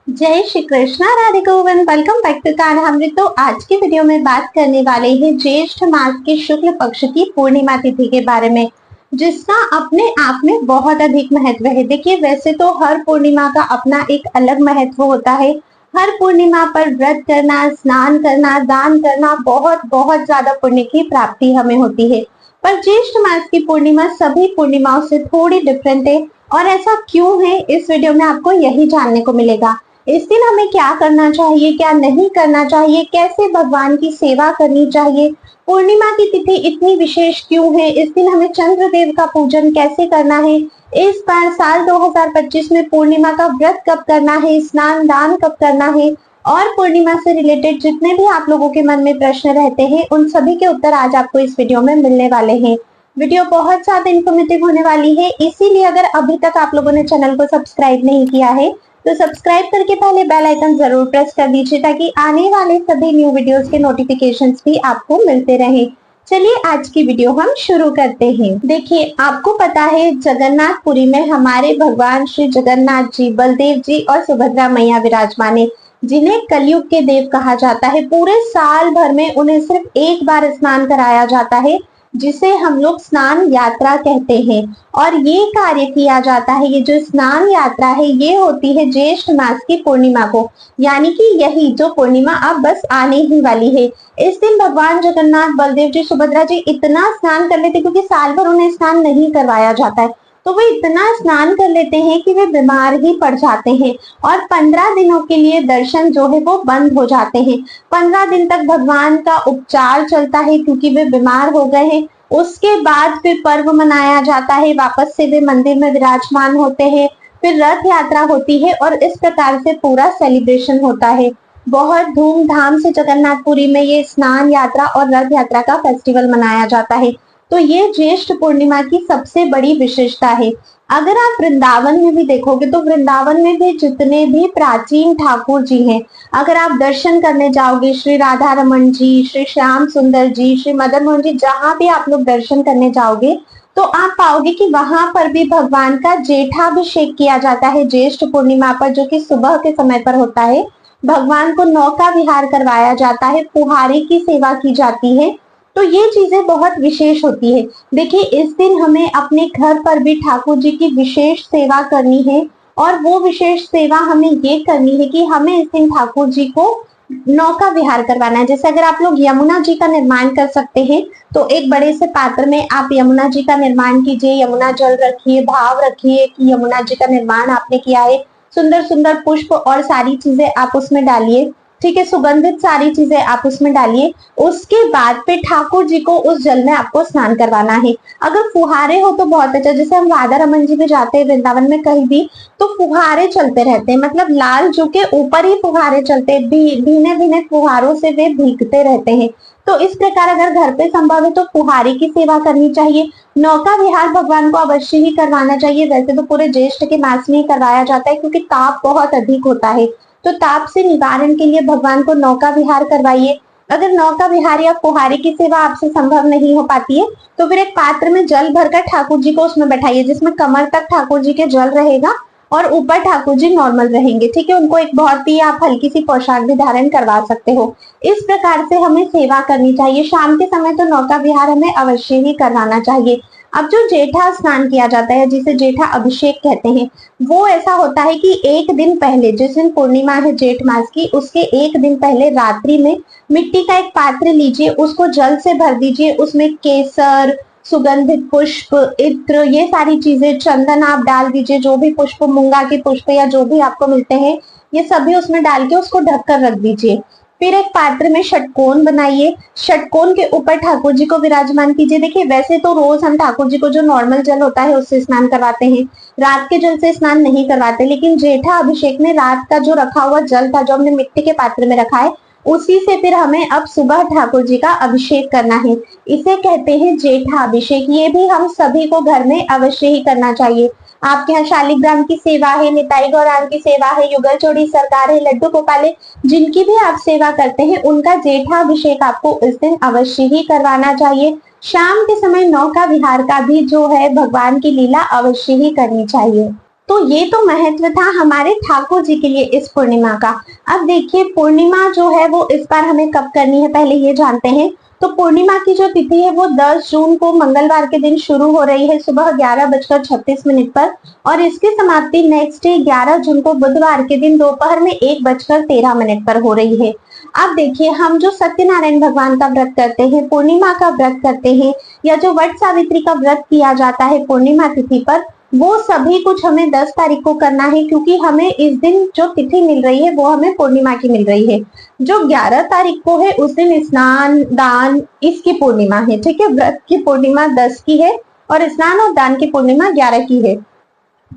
जय Shri Krishna, Radhe Govind. Welcome back to Kanhamrit. तो आज की वीडियो में बात करने वाले हैं ज्येष्ठ मास के शुक्ल पक्ष की पूर्णिमा तिथि के बारे में, जिसका अपने आप में बहुत अधिक महत्व है। देखिए, वैसे तो हर पूर्णिमा का अपना एक अलग महत्व होता है। हर पूर्णिमा पर व्रत करना, स्नान करना, दान करना बहुत बहुत ज्यादा पुण्य की प्राप्ति हमें होती है। पर ज्येष्ठ मास की पूर्णिमा सभी पूर्णिमाओं से थोड़ी डिफरेंट है। और ऐसा क्यों है, इस वीडियो में आपको यही जानने को मिलेगा। इस दिन हमें क्या करना चाहिए, क्या नहीं करना चाहिए, कैसे भगवान की सेवा करनी चाहिए, पूर्णिमा की तिथि इतनी विशेष क्यों है, इस दिन हमें चंद्र देव का पूजन कैसे करना है, इस बार साल 2025 में पूर्णिमा का व्रत कब करना है, स्नान दान कब करना है, और पूर्णिमा से रिलेटेड जितने भी आप लोगों के मन में प्रश्न रहते हैं, उन सभी के उत्तर आज आपको इस वीडियो में मिलने वाले हैं। वीडियो बहुत ज्यादा इन्फॉर्मेटिव होने वाली है, इसीलिए अगर अभी तक आप लोगों ने चैनल को सब्सक्राइब नहीं किया है तो सब्सक्राइब करके पहले बेल आइकन जरूर प्रेस कर दीजिए, ताकि आने वाले सभी न्यू वीडियोस के नोटिफिकेशंस भी आपको मिलते रहें। चलिए आज की वीडियो हम शुरू करते हैं। देखिए, आपको पता है जगन्नाथपुरी में हमारे भगवान श्री जगन्नाथ जी, बलदेव जी और सुभद्रा मैया विराजमान है, जिन्हें कलयुग के देव कहा जाता है। पूरे साल भर में उन्हें सिर्फ एक बार स्नान कराया जाता है, जिसे हम लोग स्नान यात्रा कहते हैं। और ये कार्य किया जाता है, ये जो स्नान यात्रा है ये होती है ज्येष्ठ मास की पूर्णिमा को, यानी कि यही जो पूर्णिमा अब बस आने ही वाली है। इस दिन भगवान जगन्नाथ, बलदेव जी, सुभद्रा जी इतना स्नान कर लेते, क्योंकि साल भर उन्हें स्नान नहीं करवाया जाता है, तो वो इतना स्नान कर लेते हैं कि वे बीमार ही पड़ जाते हैं। और 15 दिनों के लिए दर्शन जो है वो बंद हो जाते हैं। 15 दिन तक भगवान का उपचार चलता है, क्योंकि वे बीमार हो गए हैं। उसके बाद फिर पर्व मनाया जाता है, वापस से वे मंदिर में विराजमान होते हैं, फिर रथ यात्रा होती है और इस प्रकार से पूरा सेलिब्रेशन होता है। बहुत धूमधाम से जगन्नाथपुरी में ये स्नान यात्रा और रथ यात्रा का फेस्टिवल मनाया जाता है। तो ये ज्येष्ठ पूर्णिमा की सबसे बड़ी विशेषता है। अगर आप वृंदावन में भी देखोगे तो वृंदावन में भी जितने भी प्राचीन ठाकुर जी हैं, अगर आप दर्शन करने जाओगे, श्री राधा रमन जी, श्री श्याम सुंदर जी, श्री मदन मोहन जी, जहां भी आप लोग दर्शन करने जाओगे तो आप पाओगे कि वहां पर भी भगवान का जेठाभिषेक किया जाता है ज्येष्ठ पूर्णिमा पर, जो कि सुबह के समय पर होता है। भगवान को नौका विहार करवाया जाता है, फुहारे की सेवा की जाती है। तो ये चीजें बहुत विशेष होती है। देखिए, इस दिन हमें अपने घर पर भी ठाकुर जी की विशेष सेवा करनी है, और वो विशेष सेवा हमें ये करनी है कि हमें इस दिन ठाकुर जी को नौका विहार करवाना है। जैसे अगर आप लोग यमुना जी का निर्माण कर सकते हैं, तो एक बड़े से पात्र में आप यमुना जी का निर्माण कीजिए, यमुना जल रखिए, भाव रखिए कि यमुना जी का निर्माण आपने किया है, सुंदर सुंदर पुष्प और सारी चीजें आप उसमें डालिए, ठीक है, सुगंधित सारी चीजें आप उसमें डालिए। उसके बाद पे ठाकुर जी को उस जल में आपको स्नान करवाना है। अगर फुहारे हो तो बहुत अच्छा, जैसे हम राधा रमन जी में जाते हैं, वृंदावन में कहीं भी, तो फुहारे चलते रहते हैं, मतलब लाल जू के ऊपर ही फुहारे चलते हैं, भीने भीने फुहारों से वे भीगते रहते हैं। तो इस प्रकार अगर घर पे संभव है तो फुहारे की सेवा करनी चाहिए। नौका विहार भगवान को अवश्य ही करवाना चाहिए। वैसे तो पूरे ज्येष्ठ के मास में ही करवाया जाता है, क्योंकि ताप बहुत अधिक होता है, तो ताप से निवारण के लिए भगवान को नौका विहार करवाइए। अगर नौका विहार या फुहारे की सेवा आपसे संभव नहीं हो पाती है, तो फिर एक पात्र में जल भरकर ठाकुर जी को उसमें बैठाइए, जिसमें कमर तक ठाकुर जी के जल रहेगा और ऊपर ठाकुर जी नॉर्मल रहेंगे, ठीक है। उनको एक बहुत ही आप हल्की सी पोशाक भी धारण करवा सकते हो। इस प्रकार से हमें सेवा करनी चाहिए। शाम के समय तो नौका विहार हमें अवश्य ही करवाना चाहिए। अब जो जेठा स्नान किया जाता है, जिसे जेठा अभिषेक कहते हैं, वो ऐसा होता है कि एक दिन पहले, जिस दिन पूर्णिमा है जेठ मास की, उसके एक दिन पहले रात्रि में मिट्टी का एक पात्र लीजिए, उसको जल से भर दीजिए, उसमें केसर, सुगंधित पुष्प, इत्र, ये सारी चीजें, चंदन आप डाल दीजिए, जो भी पुष्प, मूंगा के पुष्प या जो भी आपको मिलते हैं, ये सभी उसमें डाल के उसको ढककर रख दीजिए। फिर एक पात्र में षटकोण बनाइए, षटकोण के ऊपर ठाकुर जी को विराजमान कीजिए। देखिए, वैसे तो रोज हम ठाकुर जी को जो नॉर्मल जल होता है उससे स्नान करवाते हैं, रात के जल से स्नान नहीं करवाते, लेकिन जेठा अभिषेक में रात का जो रखा हुआ जल था, जो हमने मिट्टी के पात्र में रखा है, उसी से फिर हमें अब सुबह ठाकुर जी का अभिषेक करना है। इसे कहते हैं जेठा अभिषेक। ये भी हम सभी को घर में अवश्य ही करना चाहिए। आपके यहाँ शालिग्राम की सेवा है, निताई गौरांग की सेवा है, युगल चोड़ी सरकार है, लड्डू गोपाल है, जिनकी भी आप सेवा करते हैं, उनका जेठा अभिषेक आपको इस दिन अवश्य ही करवाना चाहिए। शाम के समय नौका विहार का भी जो है भगवान की लीला अवश्य ही करनी चाहिए। तो ये तो महत्व था हमारे ठाकुर जी के लिए इस पूर्णिमा का। अब देखिए पूर्णिमा जो है वो इस बार हमें कब करनी है पहले ये जानते हैं। तो पूर्णिमा की जो तिथि है वो 10 जून को मंगलवार के दिन शुरू हो रही है सुबह 11:36 पर, और इसकी समाप्ति नेक्स्ट डे 11 जून को बुधवार के दिन दोपहर में 1:13 पर हो रही है। अब देखिए हम जो सत्यनारायण भगवान का व्रत करते हैं, पूर्णिमा का व्रत करते हैं, या जो वट सावित्री का व्रत किया जाता है पूर्णिमा तिथि पर, वो सभी कुछ हमें 10 तारीख को करना है, क्योंकि हमें इस दिन जो तिथि मिल रही है वो हमें पूर्णिमा की मिल रही है। जो 11 तारीख को है उस दिन स्नान दान इसकी पूर्णिमा है, ठीक है। व्रत की पूर्णिमा 10 की है और स्नान और दान की पूर्णिमा 11 की है।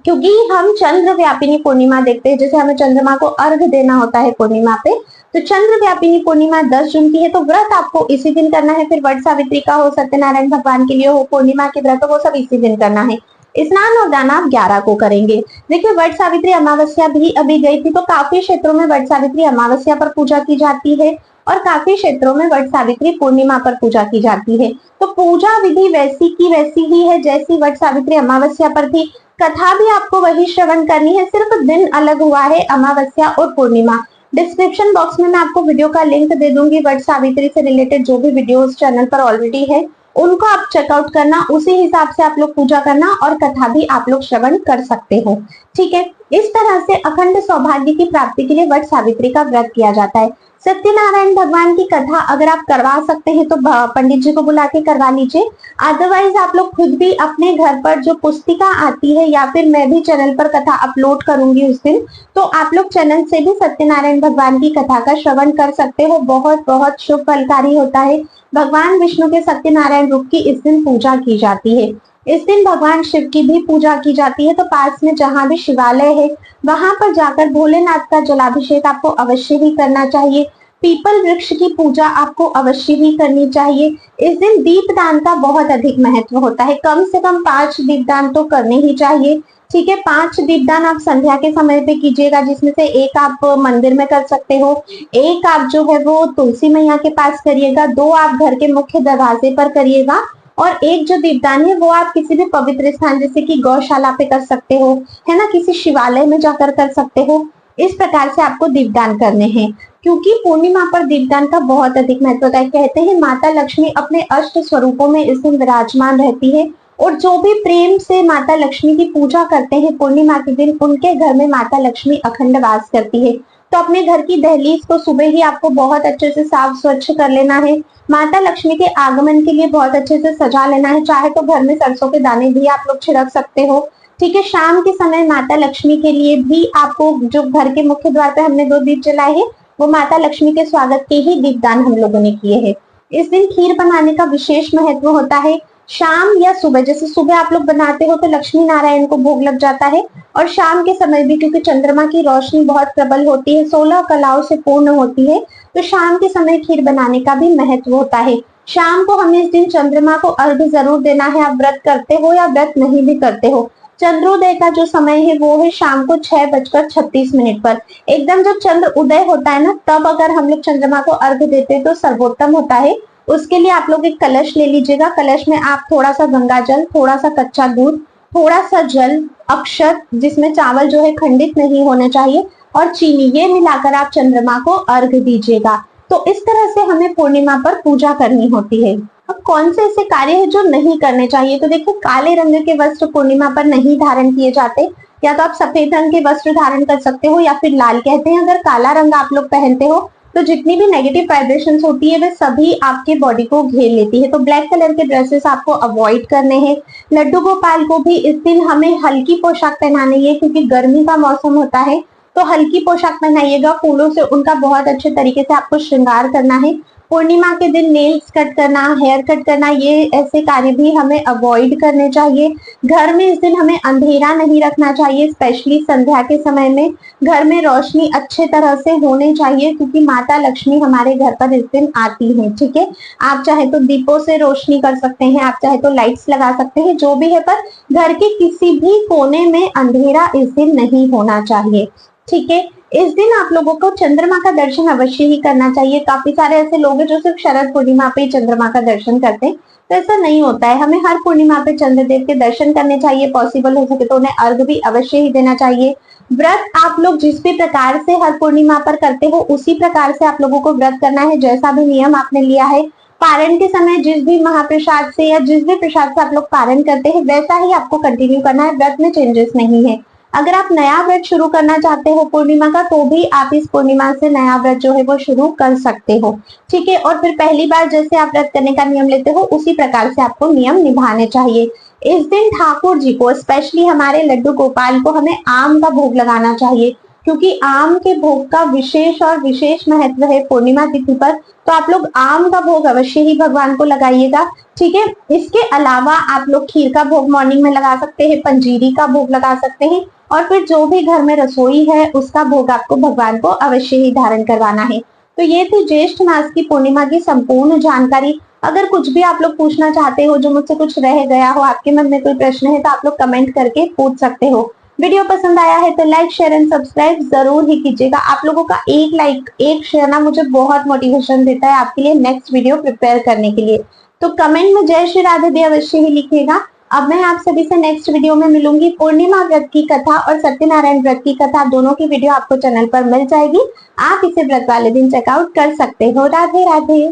क्योंकि हम चंद्र व्यापिनी पूर्णिमा देखते हैं, जैसे हमें चंद्रमा को अर्घ देना होता है पूर्णिमा पे, तो चंद्र व्यापिनी पूर्णिमा 10 जून की है, तो व्रत आपको इसी दिन करना है। फिर वट सावित्री का हो, सत्यनारायण भगवान के लिए हो, पूर्णिमा के व्रत वो सब इसी दिन करना है। स्नान और दान आप 11 को करेंगे। देखिए वट सावित्री अमावस्या भी अभी गई थी, तो काफी क्षेत्रों में वट सावित्री अमावस्या पर पूजा की जाती है और काफी क्षेत्रों में वट सावित्री पूर्णिमा पर पूजा की जाती है। तो पूजा विधि वैसी की वैसी ही है जैसी वट सावित्री अमावस्या पर थी। कथा भी आपको वही श्रवण करनी है, सिर्फ दिन अलग हुआ है, अमावस्या और पूर्णिमा। डिस्क्रिप्शन बॉक्स में मैं आपको वीडियो का लिंक दे दूंगी, वट सावित्री से रिलेटेड जो भी वीडियोस चैनल पर ऑलरेडी है उनको आप चेकआउट करना, उसी हिसाब से आप लोग पूजा करना और कथा भी आप लोग श्रवण कर सकते हो, ठीक है। इस तरह से अखंड सौभाग्य की प्राप्ति के लिए वट सावित्री का व्रत किया जाता है। सत्यनारायण भगवान की कथा अगर आप करवा सकते हैं तो पंडित जी को बुला के करवा लीजिए। अदरवाइज आप लोग खुद भी अपने घर पर जो पुस्तिका आती है, या फिर मैं भी चैनल पर कथा अपलोड करूंगी उस दिन, तो आप लोग चैनल से भी सत्यनारायण भगवान की कथा का श्रवण कर सकते हो। बहुत बहुत शुभ फलकारी होता है। भगवान विष्णु के सत्यनारायण रूप की इस दिन पूजा की जाती है। इस दिन भगवान शिव की भी पूजा की जाती है, तो पास में जहाँ भी शिवालय है वहां पर जाकर भोलेनाथ का जलाभिषेक आपको अवश्य ही करना चाहिए। पीपल वृक्ष की पूजा आपको अवश्य ही करनी चाहिए। इस दिन दीपदान का बहुत अधिक महत्व होता है, कम से कम 5 दीपदान तो करने ही चाहिए, ठीक है। 5 दीपदान आप संध्या के समय पे कीजिएगा, जिसमें से एक आप मंदिर में कर सकते हो, एक आप जो है वो तुलसी मैया के पास करिएगा, 2 आप घर के मुख्य दरवाजे पर करिएगा, और एक जो दीपदान है वो आप किसी भी पवित्र स्थान जैसे कि गौशाला पे कर सकते हो, है ना, किसी शिवालय में जाकर कर सकते हो। इस प्रकार से आपको दीपदान करने हैं, क्योंकि पूर्णिमा पर दीपदान का बहुत अधिक महत्व होता है। कहते हैं माता लक्ष्मी अपने अष्ट स्वरूपों में इस दिन विराजमान रहती है, और जो भी प्रेम से माता लक्ष्मी की पूजा करते हैं पूर्णिमा के दिन, उनके घर में माता लक्ष्मी अखंड वास करती है। तो अपने घर की दहलीज को सुबह ही आपको बहुत अच्छे से साफ स्वच्छ कर लेना है। माता लक्ष्मी के आगमन के लिए बहुत अच्छे से सजा लेना है। चाहे तो घर में सरसों के दाने भी आप लोग छिड़क सकते हो, ठीक है। शाम के समय माता लक्ष्मी के लिए भी आपको, जो घर के मुख्य द्वार पे हमने 2 दीप जलाए हैं, वो माता लक्ष्मी के स्वागत के ही दीपदान हम लोगों ने किए हैं। इस दिन खीर बनाने का विशेष महत्व होता है। शाम या सुबह, जैसे सुबह आप लोग बनाते हो तो लक्ष्मी नारायण को भोग लग जाता है, और शाम के समय भी, क्योंकि चंद्रमा की रोशनी बहुत प्रबल होती है, 16 कलाओं से पूर्ण होती है, तो शाम के समय खीर बनाने का भी महत्व होता है। शाम को हमें इस दिन चंद्रमा को अर्घ जरूर देना है, आप व्रत करते हो या व्रत नहीं भी करते हो। चंद्रोदय का जो समय है वो है शाम को 6:36 पर। एकदम जब चंद्र उदय होता है ना, तब अगर हम लोग चंद्रमा को अर्घ देते हैं तो सर्वोत्तम होता है। उसके लिए आप लोग एक कलश ले लीजिएगा। कलश में आप थोड़ा सा गंगा जल, थोड़ा सा कच्चा दूध, थोड़ा सा जल, अक्षत जिसमें चावल जो है खंडित नहीं होने चाहिए, और चीनी, ये मिलाकर आप चंद्रमा को अर्घ दीजिएगा। तो इस तरह से हमें पूर्णिमा पर पूजा करनी होती है। अब कौन से ऐसे कार्य है जो नहीं करने चाहिए, तो देखिए काले रंग के वस्त्र पूर्णिमा पर नहीं धारण किए जाते। या तो आप सफेद रंग के वस्त्र धारण कर सकते हो, या फिर लाल। कहते हैं अगर काला रंग आप लोग पहनते हो तो जितनी भी नेगेटिव वाइब्रेशंस होती है वे सभी आपके बॉडी को घेर लेती है। तो ब्लैक कलर के ड्रेसेस आपको अवॉइड करने हैं। लड्डू गोपाल को भी इस दिन हमें हल्की पोशाक पहनानी है, क्योंकि गर्मी का मौसम होता है, तो हल्की पोशाक पहनाइएगा। फूलों से उनका बहुत अच्छे तरीके से आपको श्रृंगार करना है। पूर्णिमा के दिन नेल्स कट करना, हेयर कट करना, ये ऐसे कार्य भी हमें अवॉइड करने चाहिए। घर में इस दिन हमें अंधेरा नहीं रखना चाहिए, स्पेशली संध्या के समय में घर में रोशनी अच्छे तरह से होनी चाहिए, क्योंकि माता लक्ष्मी हमारे घर पर इस दिन आती है, ठीक है। आप चाहे तो दीपों से रोशनी कर सकते हैं, आप चाहे तो लाइट्स लगा सकते हैं, जो भी है, पर घर के किसी भी कोने में अंधेरा इस दिन नहीं होना चाहिए, ठीक है। इस दिन आप लोगों को चंद्रमा का दर्शन अवश्य ही करना चाहिए। काफी सारे ऐसे लोग हैं जो सिर्फ शरद पूर्णिमा पे ही चंद्रमा का दर्शन करते हैं, तो ऐसा नहीं होता है। हमें हर पूर्णिमा पे चंद्रदेव के दर्शन करने चाहिए। पॉसिबल हो सके तो उन्हें अर्घ भी अवश्य ही देना चाहिए। व्रत आप लोग जिस भी प्रकार से हर पूर्णिमा पर करते हो उसी प्रकार से आप लोगों को व्रत करना है, जैसा भी नियम आपने लिया है। पारण के समय जिस भी महाप्रसाद से या जिस भी प्रसाद से आप लोग पारण करते हैं वैसा ही आपको कंटिन्यू करना है। व्रत में चेंजेस नहीं है। अगर आप नया व्रत शुरू करना चाहते हो पूर्णिमा का, तो भी आप इस पूर्णिमा से नया व्रत जो है वो शुरू कर सकते हो, ठीक है। और फिर पहली बार जैसे आप व्रत करने का नियम लेते हो उसी प्रकार से आपको नियम निभाने चाहिए। इस दिन ठाकुर जी को, स्पेशली हमारे लड्डू गोपाल को, हमें आम का भोग लगाना चाहिए, क्योंकि आम के भोग का विशेष और विशेष महत्व है पूर्णिमा तिथि पर। तो आप लोग आम का भोग अवश्य ही भगवान को लगाइएगा, ठीक है। इसके अलावा आप लोग खीर का भोग मॉर्निंग में लगा सकते हैं, पंजीरी का भोग लगा सकते हैं, और फिर जो भी घर में रसोई है उसका भोग आपको भगवान को अवश्य ही धारण करवाना है। तो ये थी ज्येष्ठ मास की पूर्णिमा की संपूर्ण जानकारी। अगर कुछ भी आप लोग पूछना चाहते हो, जो मुझसे कुछ रह गया हो, आपके मन में कोई प्रश्न है, तो आप लोग कमेंट करके पूछ सकते हो। वीडियो पसंद आया है तो लाइक शेयर एंड सब्सक्राइब जरूर ही कीजिएगा। आप लोगों का एक लाइक एक शेयर ना मुझे बहुत मोटिवेशन देता है आपके लिए नेक्स्ट वीडियो प्रिपेयर करने के लिए। तो कमेंट में जय श्री राधे भी अवश्य ही लिखिएगा। अब मैं आप सभी से नेक्स्ट वीडियो में मिलूंगी। पूर्णिमा व्रत की कथा और सत्यनारायण व्रत की कथा दोनों की वीडियो आपको चैनल पर मिल जाएगी। आप इसे व्रत वाले दिन चेकआउट कर सकते हो। राधे राधे।